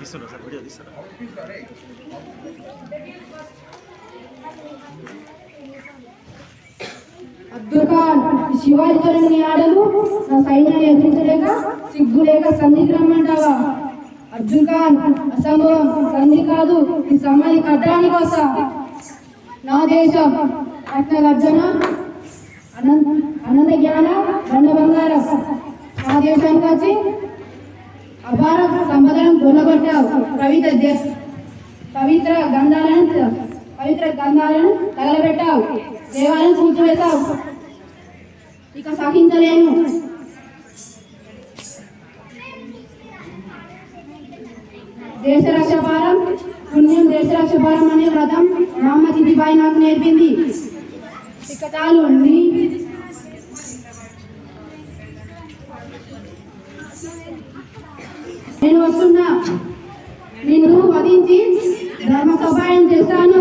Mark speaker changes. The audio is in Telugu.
Speaker 1: తీస్తున్నా సార్ వీడియో తీస్తున్నా.
Speaker 2: అబ్దుల్ ఖాన్ శివాజీతో నీ ఆడలు నా సైన్యాన్ని ఎదిరించలేక సిగ్గులేక సంధికి రమ్మంటావా? అబ్దుల్ ఖాన్ అసంభవం, సంధి కాదు, ఈ సమాధి కట్టడానికి వస్తా. నా దేశం రత్నగర్జన అనంత జ్ఞాన బండ బంగారం. నా దేశానికి వచ్చి అపార సంపదలను కొనగొట్టావు. పవిత్ర గంధాలను తగలబెట్టావు, దేవాలను కూర్చోవేశావు. ఇక సహించలేను. దేశరక్షపారం పుణ్యం దేశరక్షపారం అనే వ్రతం మా అమ్మ చిద్దిబాయి నాకు నేర్పింది. ఇక చాలు. నేను వస్తున్నా. నిన్ను వధించి ధర్మ సహాయం చేస్తాను.